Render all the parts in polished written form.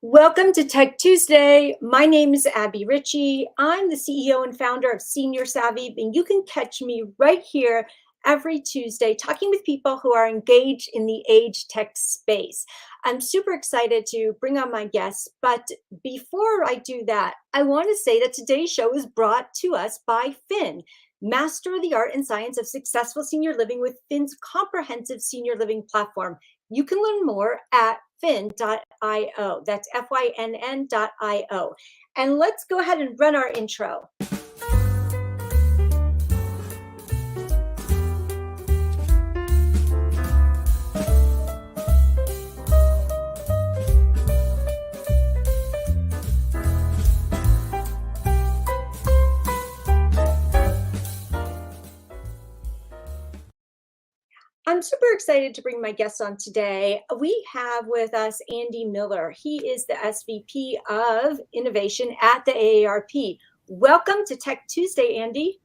Welcome to Tech Tuesday. My name is Abbie Richie. I'm the CEO and founder of Senior Savvy, and you can catch me right here every Tuesday talking with people who are engaged in the age tech space. I'm super excited to bring on my guests, but before I do that, I want to say that today's show is brought to us by Fynn. Master the art and science of successful senior living with Fynn's comprehensive senior living platform. You can learn more at fynn.io. That's Fynn.io. And let's go ahead and run our intro. I'm super excited to bring my guest on today. We have with us Andy Miller. He is the SVP of Innovation at the AARP. Welcome to Tech Tuesday, Andy.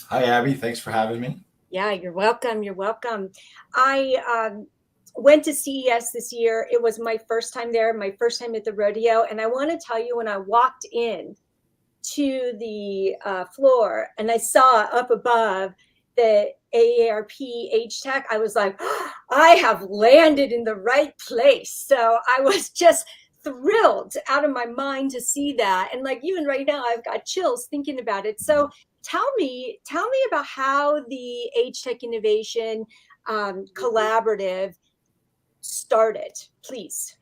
Hi, Abby. Thanks for having me. Yeah, you're welcome. You're welcome. I went to CES this year. It was my first time there, my first time at the rodeo. And I want to tell you, when I walked in to the floor and I saw up above the AARP Age Tech, I was like, oh, I have landed in the right place. So I was just thrilled out of my mind to see that. And like, even right now, I've got chills thinking about it. So tell me about how the Age Tech Innovation Collaborative started, please.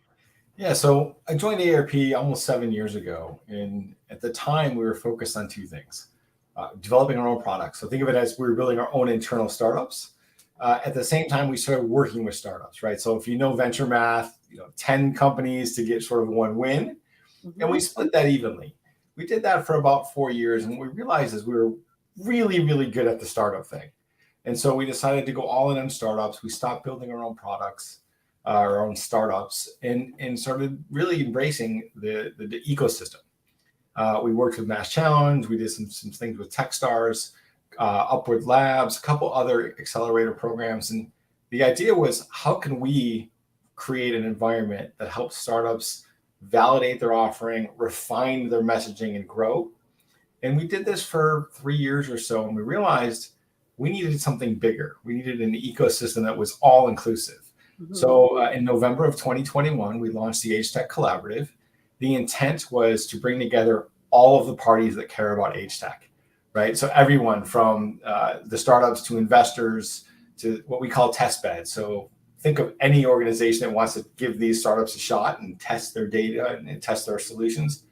Yeah, so I joined AARP almost 7 years ago. And at the time, we were focused on two things. Developing our own products. So think of it as we were building our own internal startups. At the same time, we started working with startups, right? So if you know venture math, 10 companies to get sort of one win, and we split that evenly. We did that for about 4 years, and what we realized is we were really, really good at the startup thing. And so we decided to go all in on startups. We stopped building our own products, our own startups, and started really embracing the ecosystem. We worked with Mass Challenge. We did some things with Techstars, Upward Labs, a couple other accelerator programs. And the idea was, how can we create an environment that helps startups validate their offering, refine their messaging, and grow? And we did this for 3 years or so, and we realized we needed something bigger. We needed an ecosystem that was all inclusive. So in November of 2021, we launched the Age Tech Collaborative. The intent was to bring together all of the parties that care about age tech, right? So everyone from the startups to investors to what we call test beds. So think of any organization that wants to give these startups a shot and test their data and test their solutions,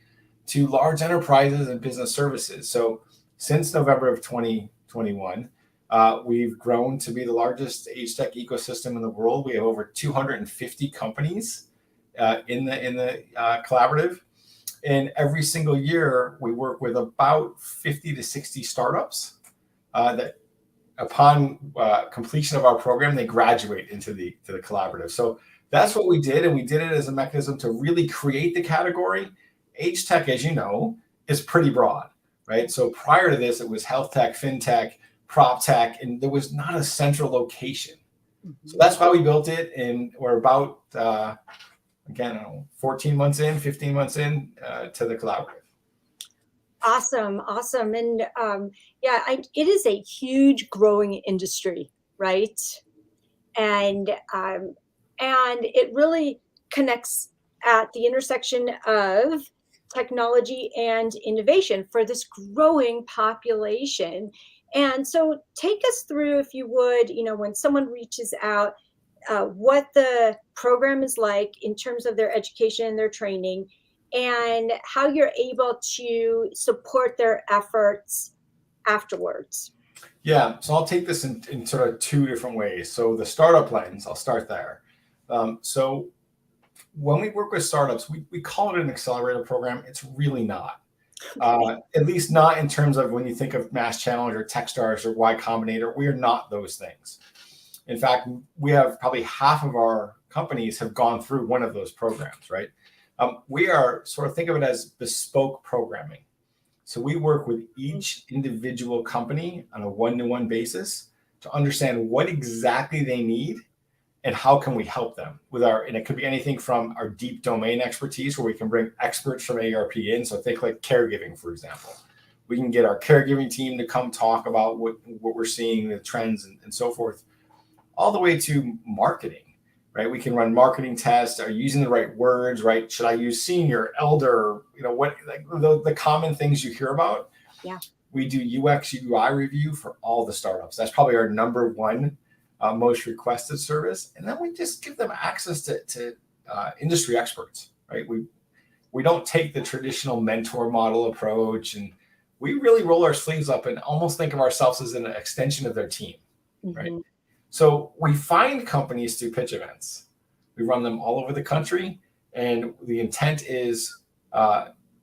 to large enterprises and business services. So since November of 2021, we've grown to be the largest age tech ecosystem in the world. We have over 250 companies in the collaborative, and every single year we work with about 50 to 60 startups that, upon completion of our program, they graduate into the collaborative. So that's what we did, and we did it as a mechanism to really create the category. Age tech, as you know, is pretty broad, right? So prior to this, it was health tech, fintech, prop tech, and there was not a central location. So that's why we built it, and we're about 14 months in, 15 months in to the collaborative. Awesome. And it is a huge growing industry, right? And it really connects at the intersection of technology and innovation for this growing population. And so take us through, if you would, when someone reaches out, what the program is like in terms of their education and their training, and how you're able to support their efforts afterwards. Yeah, so I'll take this in sort of two different ways. So the startup lens, I'll start there. So when we work with startups, we call it an accelerator program. It's really not. At least not in terms of when you think of Mass Challenge or Techstars or Y Combinator. We are not those things. In fact, we have probably half of our companies have gone through one of those programs, right? We are sort of, think of it as bespoke programming. So we work with each individual company on a one-to-one basis to understand what exactly they need and how can we help them with and it could be anything from our deep domain expertise, where we can bring experts from AARP in. So think like caregiving, for example. We can get our caregiving team to come talk about what we're seeing, the trends and so forth, all the way to marketing, right? We can run marketing tests. Are you using the right words, right? Should I use senior, elder, what, like the common things you hear about? Yeah. We do UX, UI review for all the startups. That's probably our number one most requested service. And then we just give them access to industry experts, right? We don't take the traditional mentor model approach, and we really roll our sleeves up and almost think of ourselves as an extension of their team, right? So we find companies through pitch events. We run them all over the country, and the intent is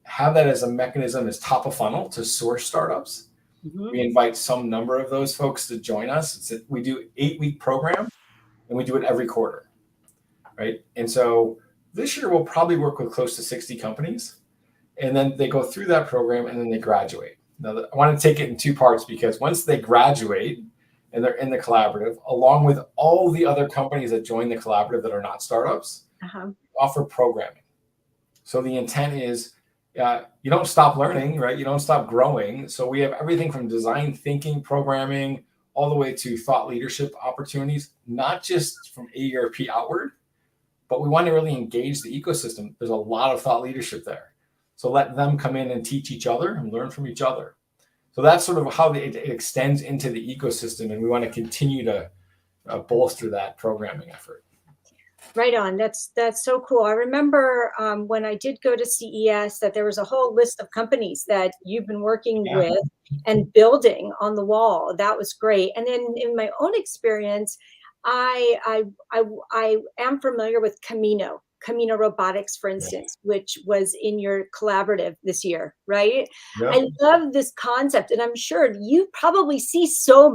have that as a mechanism, as top of funnel to source startups. We invite some number of those folks to join us. We do 8-week program, and we do it every quarter, right? And so this year we'll probably work with close to 60 companies. And then they go through that program and then they graduate. Now, I want to take it in two parts, because once they graduate and they're in the collaborative, along with all the other companies that join the collaborative that are not startups, offer programming. So the intent is you don't stop learning, right? You don't stop growing. So we have everything from design thinking, programming, all the way to thought leadership opportunities, not just from AARP outward, but we want to really engage the ecosystem. There's a lot of thought leadership there. So let them come in and teach each other and learn from each other. So that's sort of how it extends into the ecosystem. And we want to continue to bolster that programming effort. Right on. That's so cool. I remember when I did go to CES that there was a whole list of companies that you've been working with and building on the wall. That was great. And then in my own experience, I am familiar with Camino Robotics, for instance, which was in your collaborative this year, right? Yep. I love this concept, and I'm sure you probably see so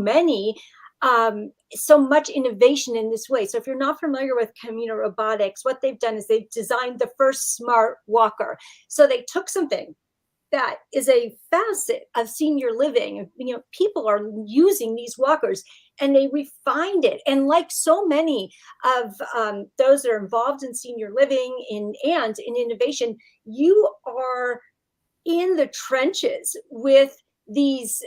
much innovation in this way. So if you're not familiar with Camino Robotics, what they've done is they've designed the first smart walker. So they took something that is a facet of senior living. People are using these walkers, and they refined it. And like so many of those that are involved in senior living and in innovation, you are in the trenches with these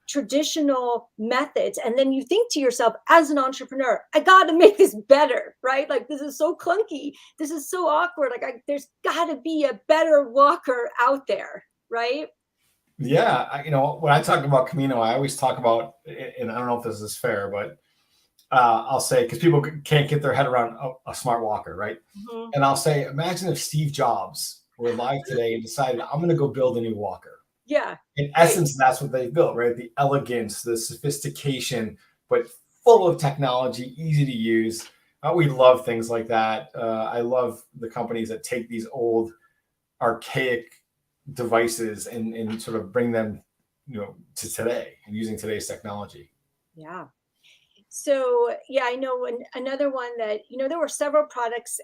traditional methods. And then you think to yourself, as an entrepreneur, I got to make this better, right? Like, this is so clunky. This is so awkward. Like, there's got to be a better walker out there, right? Yeah. When I talk about Camino, I always talk about, and I don't know if this is fair, but I'll say, because people can't get their head around a smart walker, right? And I'll say, imagine if Steve Jobs were alive today and decided, I'm going to go build a new walker. Yeah. In essence, that's what they built, right? The elegance, the sophistication, but full of technology, easy to use. We love things like that. I love the companies that take these old, archaic devices and sort of bring them, to today and using today's technology. Yeah. So, I know another one that, there were several products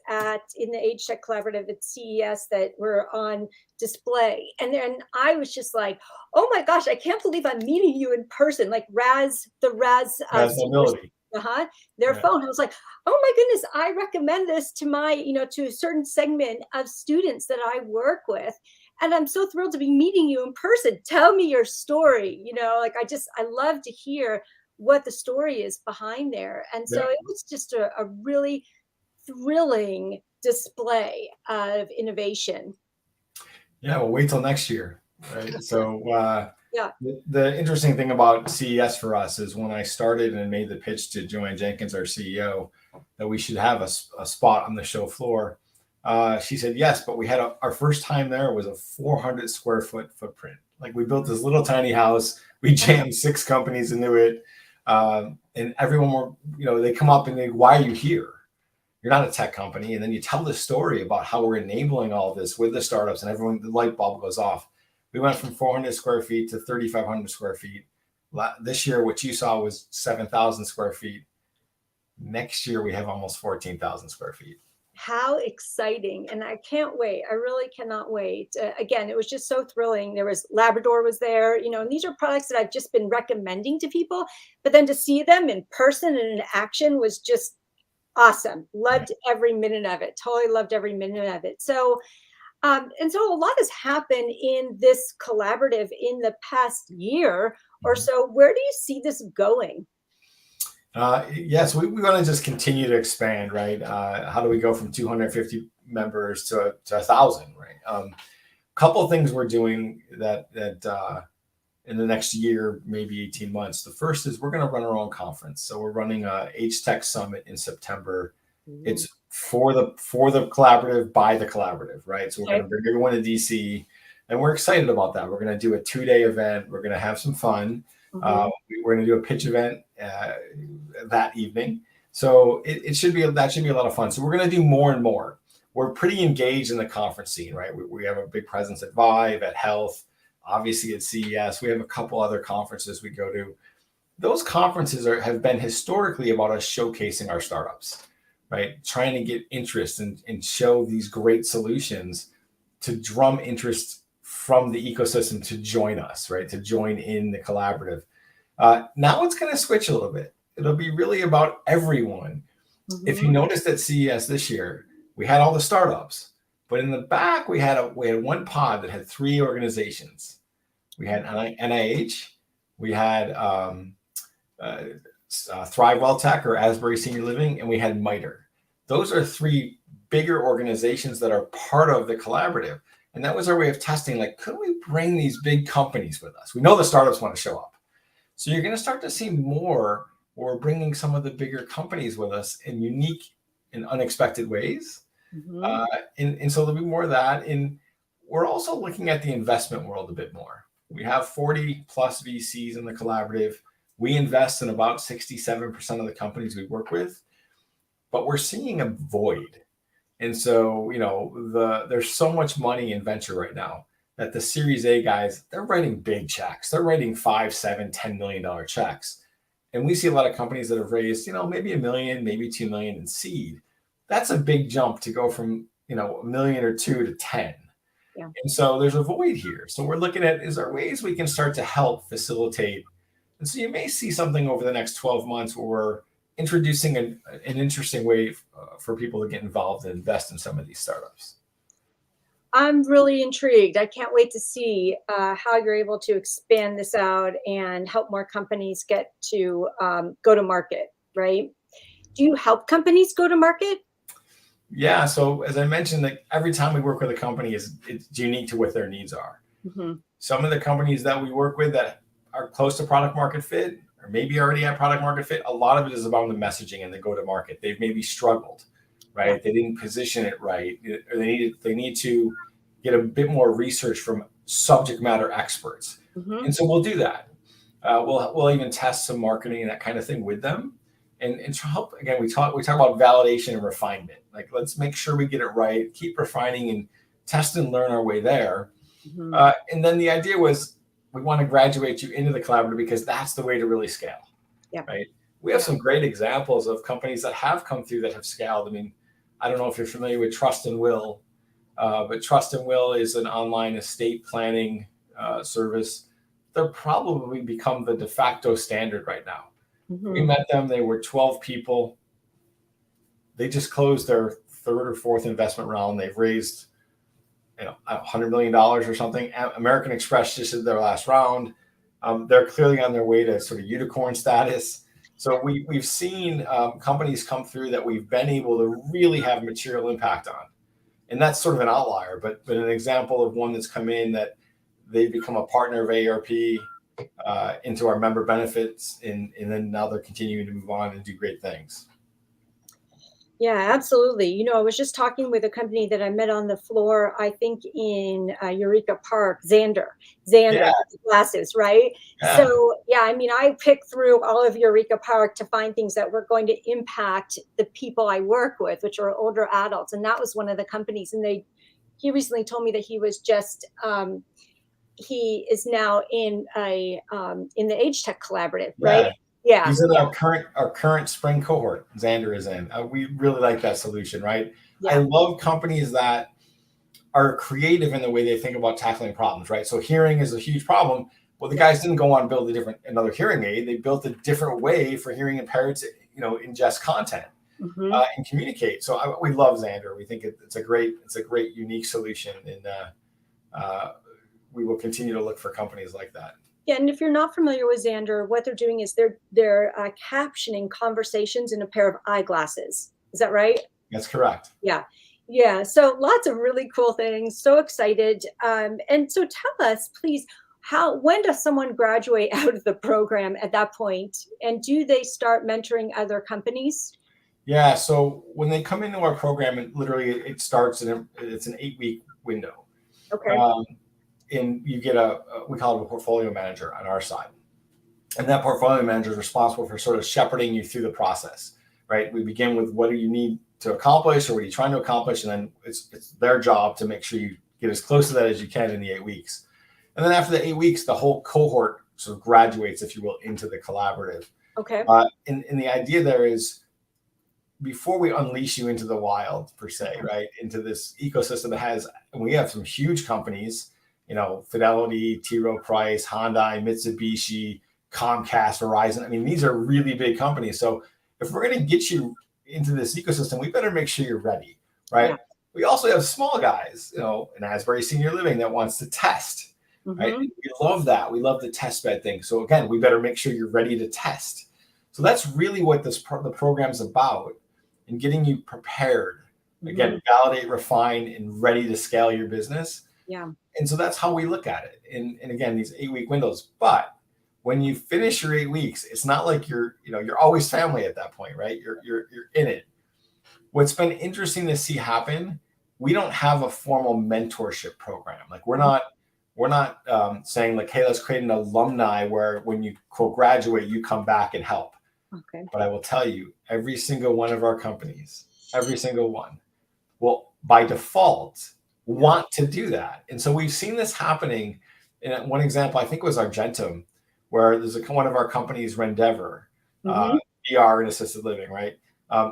in the Age Tech Collaborative at CES that were on display. And then I was just like, oh my gosh, I can't believe I'm meeting you in person. Like the Raz Mobility. Their phone. I was like, oh my goodness, I recommend this to my, to a certain segment of students that I work with. And I'm so thrilled to be meeting you in person. Tell me your story. I love to hear what the story is behind there. And so it was just a really thrilling display of innovation. Yeah, well, wait till next year, right? So the interesting thing about CES for us is when I started and made the pitch to Joanne Jenkins, our CEO, that we should have a spot on the show floor. She said yes, but we had our first time there was a 400 square foot footprint. Like, we built this little tiny house. We jammed 6 companies into it. And everyone they come up and they, why are you here? You're not a tech company. And then you tell the story about how we're enabling all this with the startups, and everyone, the light bulb goes off. We went from 400 square feet to 3,500 square feet. This year, what you saw was 7,000 square feet. Next year, we have almost 14,000 square feet. How exciting. And I can't wait. I really cannot wait. Again, it was just so thrilling. There was Labrador was there, and these are products that I've just been recommending to people, but then to see them in person and in action was just awesome. Loved every minute of it. Totally loved every minute of it. So, and so a lot has happened in this collaborative in the past year or so. Where do you see this going? Yes, we want to just continue to expand, right? How do we go from 250 members to 1,000, right? Couple of things we're doing that in the next year, maybe 18 months. The first is we're going to run our own conference. So we're running a H-Tech Summit in September. It's for the collaborative, by the collaborative, right? So we're going to bring everyone to DC, and we're excited about that. We're going to do a 2-day event. We're going to have some fun. We're going to do a pitch event that evening. So that should be a lot of fun. So we're going to do more and more. We're pretty engaged in the conference scene, right? We have a big presence at Vive, at Health, obviously at CES. We have a couple other conferences we go to. Those conferences have been historically about us showcasing our startups, right? Trying to get interest and show these great solutions to drum interest from the ecosystem to join us, right? To join in the collaborative. Now it's going to switch a little bit. It'll be really about everyone. If you noticed at CES this year, we had all the startups, but in the back we had one pod that had 3 organizations. We had NIH, we had Thrive Tech or Asbury Senior Living, and we had MITRE. Those are 3 bigger organizations that are part of the collaborative. And that was our way of testing, like, could we bring these big companies with us? We know the startups want to show up. So you're going to start to see more, or bringing some of the bigger companies with us in unique and unexpected ways. And so there'll be more of that. And we're also looking at the investment world a bit more. We have 40 plus VCs in the collaborative. We invest in about 67% of the companies we work with, but we're seeing a void. And so, there's so much money in venture right now that the Series A guys, they're writing big checks. They're writing $5, $7, $10 million checks. And we see a lot of companies that have raised, maybe $1 million, maybe $2 million in seed. That's a big jump to go from, $1 million or $2 to 10. Yeah. And so there's a void here. So we're looking at, is there ways we can start to help facilitate? And so you may see something over the next 12 months where we're introducing an interesting way for people to get involved and invest in some of these startups. I'm really intrigued. I can't wait to see how you're able to expand this out and help more companies get to go to market, right? Do you help companies go to market? Yeah. So as I mentioned, like every time we work with a company, it's unique to what their needs are. Some of the companies that we work with that are close to product market fit, or maybe already at product market fit, a lot of it is about the messaging and the go to market. They've maybe struggled, right? Yeah. They didn't position it right, or they need to get a bit more research from subject matter experts. And so we'll do that. We'll even test some marketing and that kind of thing with them. And to help, again, we talk about validation and refinement. Like, let's make sure we get it right, keep refining and test and learn our way there. And then the idea was, we want to graduate you into the collaborative because that's the way to really scale. Yeah. Right. We have some great examples of companies that have come through that have scaled. I mean, I don't know if you're familiar with Trust and Will, but Trust and Will is an online estate planning service. They're probably become the de facto standard right now. We met them. They were 12 people. They just closed their 3rd or 4th investment round. They've raised, $100 million or something. American Express just did their last round. They're clearly on their way to sort of unicorn status. So we've seen companies come through that we've been able to really have material impact on. And that's sort of an outlier, but an example of one that's come in that they've become a partner of AARP into our member benefits, and then now they're continuing to move on and do great things. Yeah, absolutely. I was just talking with a company that I met on the floor, I think in Eureka Park, Xander yeah. Glasses, right? Yeah. So, yeah, I mean, I picked through all of Eureka Park to find things that were going to impact the people I work with, which are older adults. And that was one of the companies. And he recently told me that he was just, he is now in the Age Tech Collaborative, right? Yeah. He's in our current spring cohort. Xander is in. We really like that solution, right? I Yeah. love companies that are creative in the way they think about tackling problems, right? So hearing is a huge problem. Well, the guys didn't go on and build another hearing aid. They built a different way for hearing impaired to, ingest content Hmm. and communicate. So we love Xander. We think it's a great, unique solution, and we will continue to look for companies like that. Yeah, and if you're not familiar with Xander, what they're doing is they're captioning conversations in a pair of eyeglasses. Is that right? That's correct. Yeah. Yeah. So lots of really cool things. So excited. And so tell us, please, when does someone graduate out of the program at that point? And do they start mentoring other companies? Yeah. So when they come into our program, it starts it's an 8-week window. Okay. Um, and you get we call it a portfolio manager on our side. And that portfolio manager is responsible for sort of shepherding you through the process, right? We begin with what do you need to accomplish, or what are you trying to accomplish? And then it's their job to make sure you get as close to that as you can in the 8 weeks. And then after the 8 weeks, the whole cohort sort of graduates, if you will, into the collaborative. Okay. And the idea there is, before we unleash you into the wild, per se, right, into this ecosystem and we have some huge companies, Fidelity, T. Rowe Price, Hyundai, Mitsubishi, Comcast, Verizon. I mean, these are really big companies. So if we're going to get you into this ecosystem, we better make sure you're ready, right? Yeah. We also have small guys, in Asbury Senior Living that wants to test, right? We love that. We love the test bed thing. So again, we better make sure you're ready to test. So that's really what the program's about, and getting you prepared. Again, validate, refine, and ready to scale your business. Yeah. And so that's how we look at it. And again, these 8-week windows. But when you finish your 8 weeks, it's not like you're always family at that point, right? You're in it. What's been interesting to see happen, we don't have a formal mentorship program. Like we're not saying like, hey, let's create an alumni where when you quote graduate, you come back and help. Okay. But I will tell you, every single one of our companies, every single one, will by default want to do that. And so we've seen this happening. In one example, I think it was Argentum, where there's one of our companies, Rendeavor, ER and assisted living, right?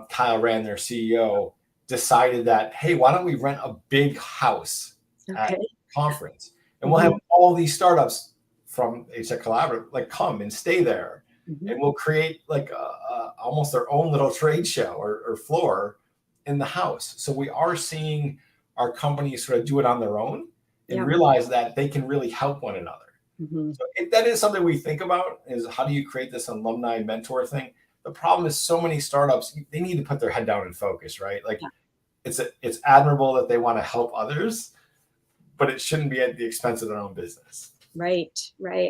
Kyle Rand, their CEO, decided that, hey, why don't we rent a big house at a conference? And we'll have all these startups from HTech Collaborative like come and stay there. And we'll create like almost their own little trade show or floor in the house. So we are seeing our companies sort of do it on their own and realize that they can really help one another. So that is something we think about, is how do you create this alumni mentor thing? The problem is so many startups, they need to put their head down and focus, right? Like it's admirable that they want to help others, but it shouldn't be at the expense of their own business. Right.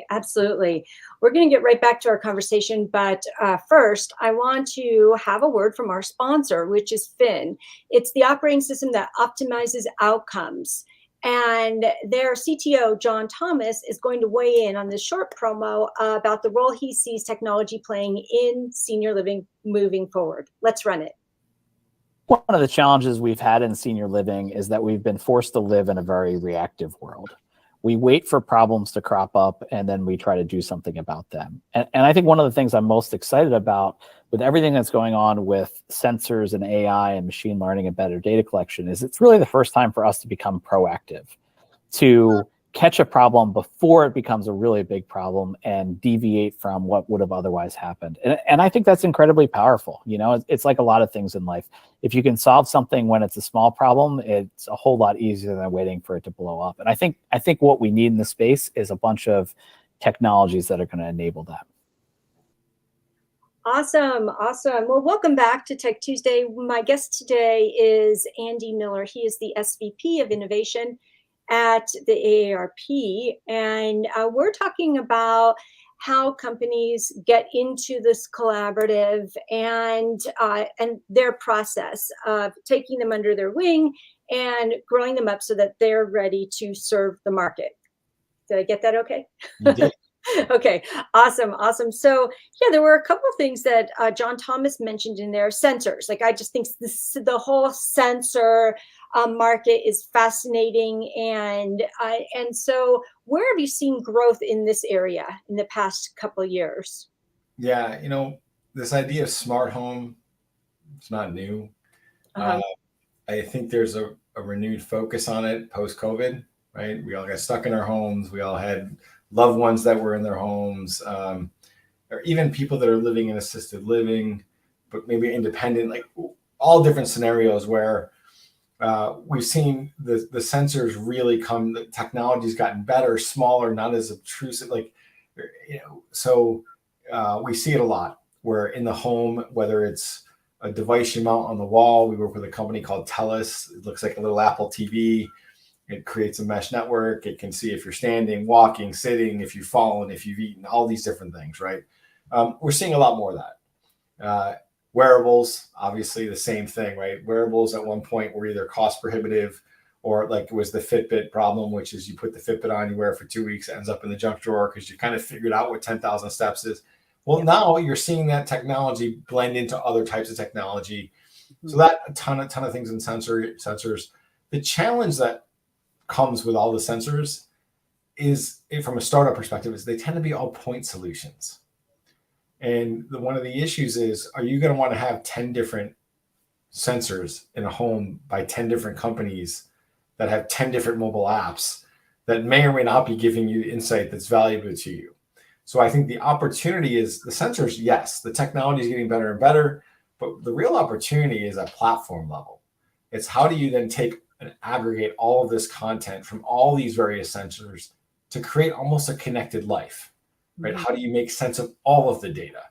Absolutely. We're going to get right back to our conversation. But first, I want to have a word from our sponsor, which is Fynn. It's the operating system that optimizes outcomes. And their CTO, John Thomas, is going to weigh in on this short promo about the role he sees technology playing in senior living moving forward. Let's run it. One of the challenges we've had in senior living is that we've been forced to live in a very reactive world. We wait for problems to crop up and then we try to do something about them. And I think one of the things I'm most excited about with everything that's going on with sensors and AI and machine learning and better data collection is it's really the first time for us to become proactive, to catch a problem before it becomes a really big problem and deviate from what would have otherwise happened. And I think that's incredibly powerful. It's like a lot of things in life. If you can solve something when it's a small problem, it's a whole lot easier than waiting for it to blow up. And I think what we need in the space is a bunch of technologies that are going to enable that. Awesome. Well, welcome back to Tech Tuesday. My guest today is Andy Miller. He is the SVP of Innovation at the AARP, and we're talking about how companies get into this collaborative and their process of taking them under their wing and growing them up so that they're ready to serve the market. Did I get that okay? You did. Okay, awesome. So yeah, there were a couple of things that John Thomas mentioned in there. Sensors, like I just think the whole sensor market is fascinating, and so where have you seen growth in this area in the past couple of years? Yeah, this idea of smart home, it's not new. I think there's a renewed focus on it post-COVID, right? We all got stuck in our homes. We all had loved ones that were in their homes, or even people that are living in assisted living, but maybe independent, like all different scenarios where we've seen the sensors really come. The technology's gotten better, smaller, not as obtrusive. Like, so we see it a lot. Where in the home, whether it's a device you mount on the wall, we work with a company called Tues. It looks like a little Apple TV. It creates a mesh network. It can see if you're standing, walking, sitting, if you've fallen, if you've eaten, all these different things, right? We're seeing a lot more of that. Wearables, obviously the same thing, right? Wearables at one point were either cost prohibitive or like it was the Fitbit problem, which is you put the Fitbit on, you wear it for 2 weeks, it ends up in the junk drawer because you kind of figured out what 10,000 steps is. Well, now you're seeing that technology blend into other types of technology. So that a ton of things in sensors. The challenge that comes with all the sensors is, from a startup perspective, is they tend to be all point solutions. And one of the issues is, are you going to want to have 10 different sensors in a home by 10 different companies that have 10 different mobile apps that may or may not be giving you insight that's valuable to you? So I think the opportunity is the sensors, yes, the technology is getting better and better, but the real opportunity is at platform level. It's how do you then take and aggregate all of this content from all these various sensors to create almost a connected life, right? Mm-hmm. How do you make sense of all of the data?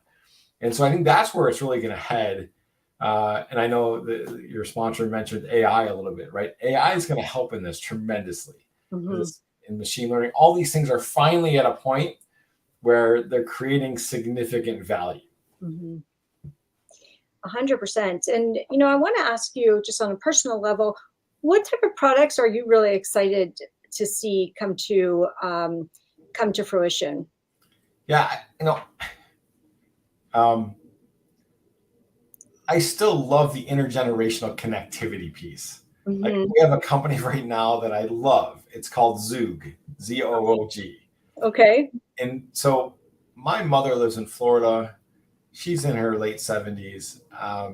And so I think that's where it's really going to head. And I know that your sponsor mentioned AI a little bit, right? AI is going to help in this tremendously. Mm-hmm. In machine learning, all these things are finally at a point where they're creating significant value. Mm-hmm. 100%. And, I want to ask you just on a personal level, what type of products are you really excited to see come to fruition? Yeah, I still love the intergenerational connectivity piece. Mm-hmm. Like we have a company right now that I love. It's called Zoog, Zoog. Okay. And so my mother lives in Florida. She's in her late 70s. A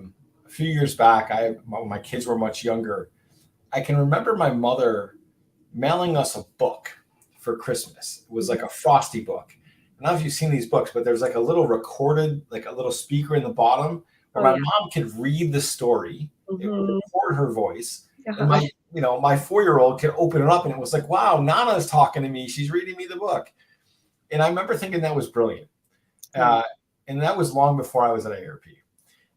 few years back, when my kids were much younger, I can remember my mother mailing us a book for Christmas. It was like a Frosty book. I don't know if you've seen these books, but there's like a little recorded, like a little speaker in the bottom where my mom could read the story. Mm-hmm. It would record her voice. Uh-huh. And my 4-year-old could open it up and it was like, wow, Nana's talking to me. She's reading me the book. And I remember thinking that was brilliant. And that was long before I was at AARP.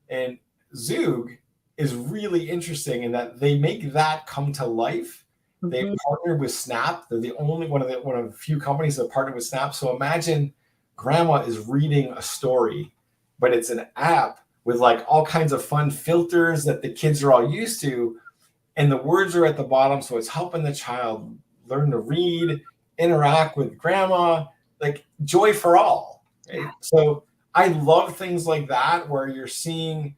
And Zoog is really interesting in that they make that come to life. Mm-hmm. They partnered with Snap. They're the only one of the few companies that partnered with Snap. So imagine grandma is reading a story, but it's an app with like all kinds of fun filters that the kids are all used to. And the words are at the bottom. So it's helping the child learn to read, interact with grandma, like joy for all. Right? So I love things like that, where you're seeing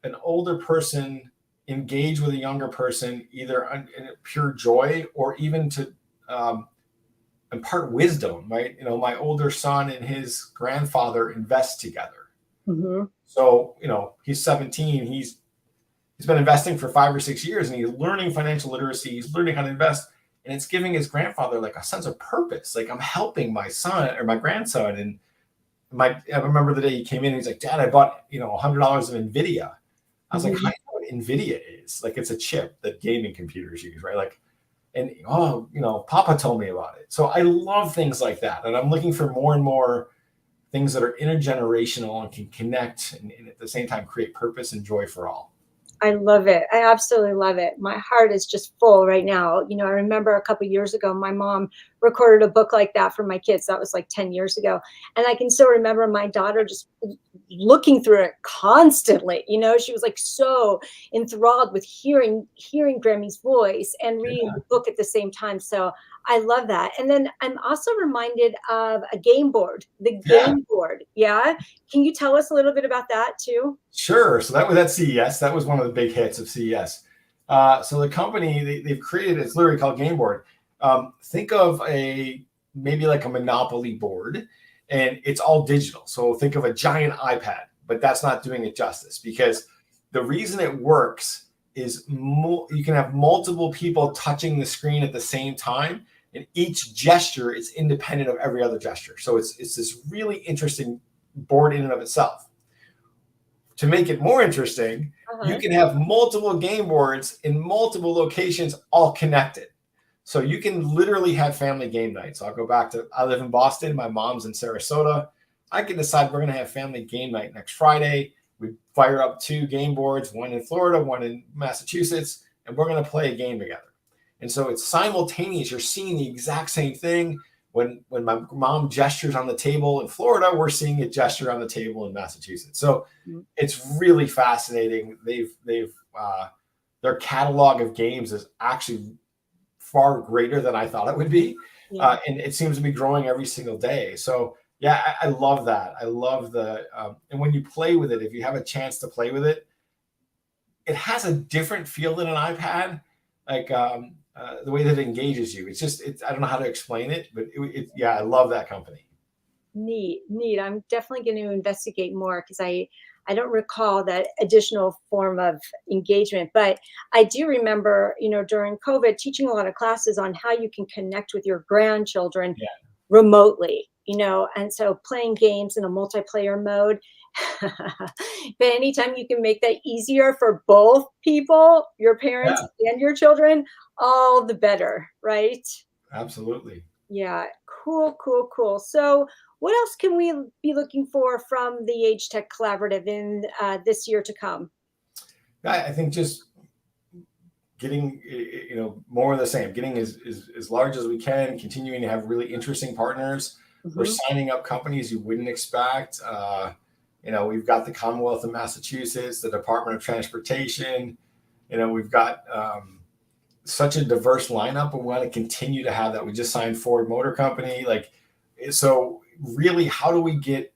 an older person engage with a younger person, either in pure joy or even to impart wisdom, right? My older son and his grandfather invest together. Mm-hmm. So, he's 17. He's been investing for 5 or 6 years, and he's learning financial literacy. He's learning how to invest, and it's giving his grandfather like a sense of purpose. Like, I'm helping my son or my grandson. And I remember the day he came in, and he's like, Dad, I bought, $100 of NVIDIA. I was like, how do you know what NVIDIA is? Like, it's a chip that gaming computers use, right? Like, and, Papa told me about it. So I love things like that. And I'm looking for more and more things that are intergenerational and can connect and at the same time create purpose and joy for all. I love it. I absolutely love it. My heart is just full right now. I remember a couple of years ago, my mom recorded a book like that for my kids. That was like 10 years ago. And I can still remember my daughter just looking through it constantly. She was like so enthralled with hearing Grammy's voice and reading the book at the same time. So I love that. And then I'm also reminded of a game board, the game board. Yeah. Can you tell us a little bit about that too? Sure. So that was at CES. That was one of the big hits of CES. So the company, they've created, it's literally called Game Board. Think of maybe like a Monopoly board, and it's all digital. So think of a giant iPad, but that's not doing it justice, because the reason it works is you can have multiple people touching the screen at the same time, and each gesture is independent of every other gesture. So it's this really interesting board in and of itself. To make it more interesting, you can have multiple game boards in multiple locations all connected. So you can literally have family game nights. I'll go back to, I live in Boston. My mom's in Sarasota. I can decide we're going to have family game night next Friday. We fire up 2 game boards, one in Florida, one in Massachusetts, and we're going to play a game together. And so it's simultaneous. You're seeing the exact same thing. When my mom gestures on the table in Florida, we're seeing a gesture on the table in Massachusetts. So it's really fascinating. Their catalog of games is actually far greater than I thought it would be. And it seems to be growing every single day. So yeah, I love that. I love and when you play with it, if you have a chance to play with it, it has a different feel than an iPad. Like the way that it engages you. I don't know how to explain it, but I love that company. Neat. I'm definitely going to investigate more because I don't recall that additional form of engagement, but I do remember, during COVID, teaching a lot of classes on how you can connect with your grandchildren remotely, and so playing games in a multiplayer mode. But anytime you can make that easier for both people, your parents and your children, all the better, right? Absolutely. Yeah. Cool. So what else can we be looking for from the Age Tech Collaborative in this year to come? I think just getting, more of the same, getting as large as we can, continuing to have really interesting partners. We're signing up companies you wouldn't expect. We've got the Commonwealth of Massachusetts, the Department of Transportation. We've got such a diverse lineup, and we want to continue to have that. We just signed Ford Motor Company. So really, how do we get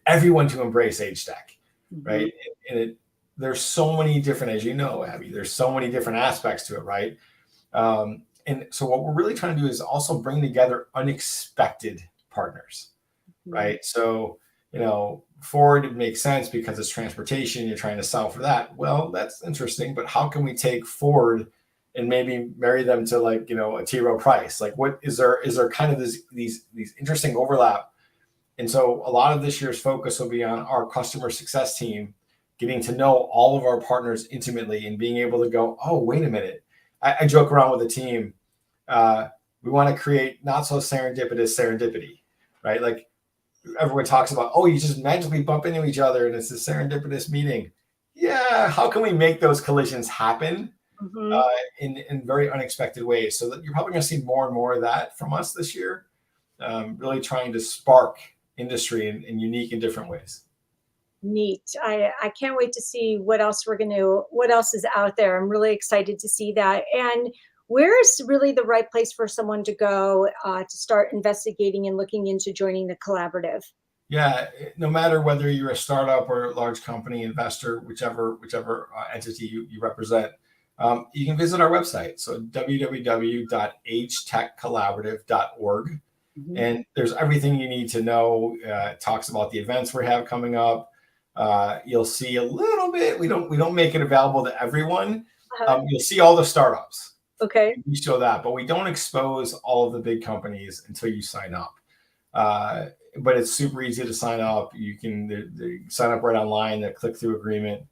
everyone to embrace age tech, right? And there's so many different, as you know, Abbie, there's so many different aspects to it, right? And so what we're really trying to do is also bring together unexpected partners, right? So, Ford, it makes sense because it's transportation. You're trying to solve for that. Well, that's interesting, but how can we take Ford and maybe marry them to a T. Rowe Price? What is there kind of these interesting overlap? And so a lot of this year's focus will be on our customer success team, getting to know all of our partners intimately and being able to go, oh, wait a minute. I joke around with the team. We want to create not so serendipitous serendipity, right? Everyone talks about, oh, you just magically bump into each other and it's a serendipitous meeting. Yeah. How can we make those collisions happen in very unexpected ways? So that you're probably going to see more and more of that from us this year, really trying to spark industry in unique and different ways. Neat. I can't wait to see what else is out there. I'm really excited to see that. And where is really the right place for someone to go to start investigating and looking into joining the collaborative? Yeah, no matter whether you're a startup or a large company, investor, whichever entity you represent, you can visit our website. So www.agetechcollaborative.org. And there's everything you need to know. It talks about the events we have coming up. You'll see a little bit. We don't make it available to everyone. You'll see all the startups. Okay. We show that, but we don't expose all of the big companies until you sign up. But it's super easy to sign up. You can sign up right online, the click-through agreement,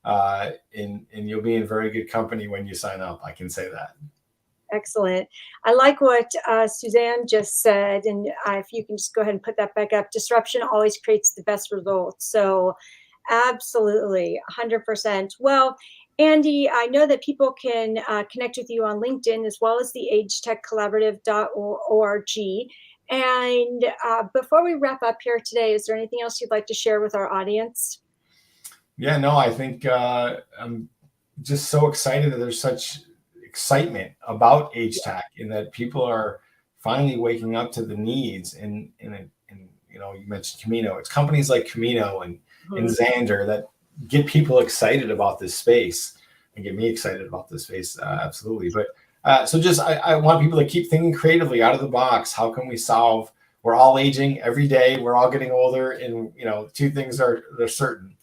and you'll be in very good company when you sign up. I can say that. Excellent. I like what Suzanne just said, and if you can just go ahead and put that back up. Disruption always creates the best results. So absolutely, 100%. Well, Andy, I know that people can connect with you on LinkedIn as well as the agetechcollaborative.org. And before we wrap up here today, is there anything else you'd like to share with our audience? Yeah, no, I think I'm just so excited that there's such excitement about age tech and that people are finally waking up to the needs. And you mentioned Camino. It's companies like Camino and Xander that get people excited about this space and get me excited about this space. Absolutely. But so just, I want people to keep thinking creatively out of the box. How can we solve? We're all aging every day. We're all getting older. And, two things are certain.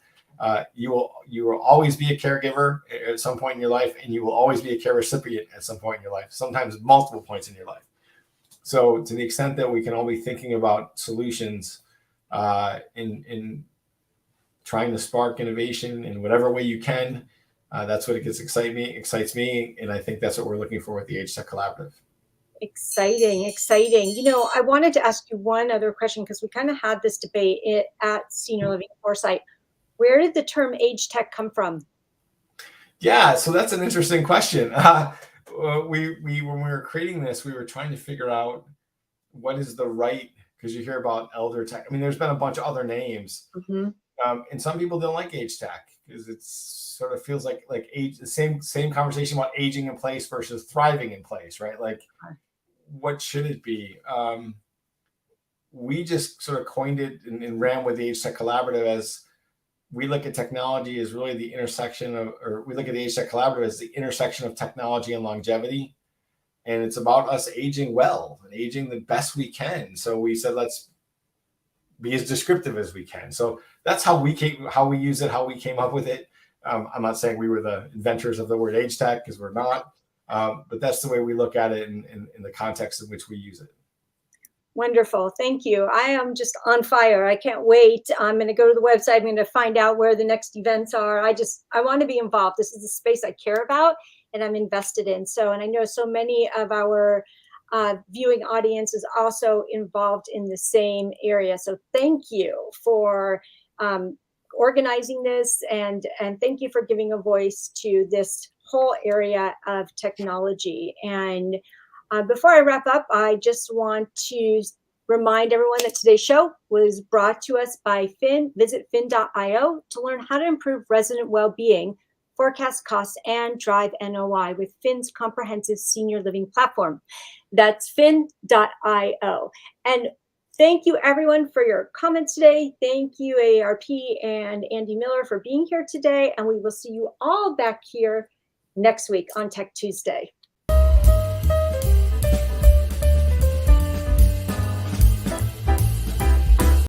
You will always be a caregiver at some point in your life, and you will always be a care recipient at some point in your life, sometimes multiple points in your life. So to the extent that we can all be thinking about solutions in trying to spark innovation in whatever way you can, that's what excites me. And I think that's what we're looking for with the Age Tech Collaborative. Exciting, exciting. You know, I wanted to ask you one other question, because we kind of had this debate at Senior Living Foresight. Where did the term age tech come from? Yeah, so that's an interesting question. When we were creating this, we were trying to figure out what is the right, because you hear about elder tech. I mean, there's been a bunch of other names, and some people don't like age tech because it sort of feels like age. The same conversation about aging in place versus thriving in place, right? Like, what should it be? We just sort of coined it and ran with the Age Tech Collaborative as we look at technology as really the intersection of, or we look at the Age Tech Collaborative as the intersection of technology and longevity. And it's about us aging well and aging the best we can. So we said, let's be as descriptive as we can. So that's how we use it, how we came up with it. I'm not saying we were the inventors of the word age tech, because we're not, but that's the way we look at it in the context in which we use it. Wonderful. Thank you. I am just on fire. I can't wait. I'm going to go to the website. I'm going to find out where the next events are. I want to be involved. This is a space I care about and I'm invested in. So, and I know so many of our viewing audience is also involved in the same area. So thank you for organizing this, and thank you for giving a voice to this whole area of technology. And before I wrap up, I just want to remind everyone that today's show was brought to us by Fynn. Visit fynn.io to learn how to improve resident well-being, forecast costs, and drive NOI with Fynn's comprehensive senior living platform. That's fynn.io. And thank you, everyone, for your comments today. Thank you, AARP and Andy Miller, for being here today. And we will see you all back here next week on Tech Tuesday.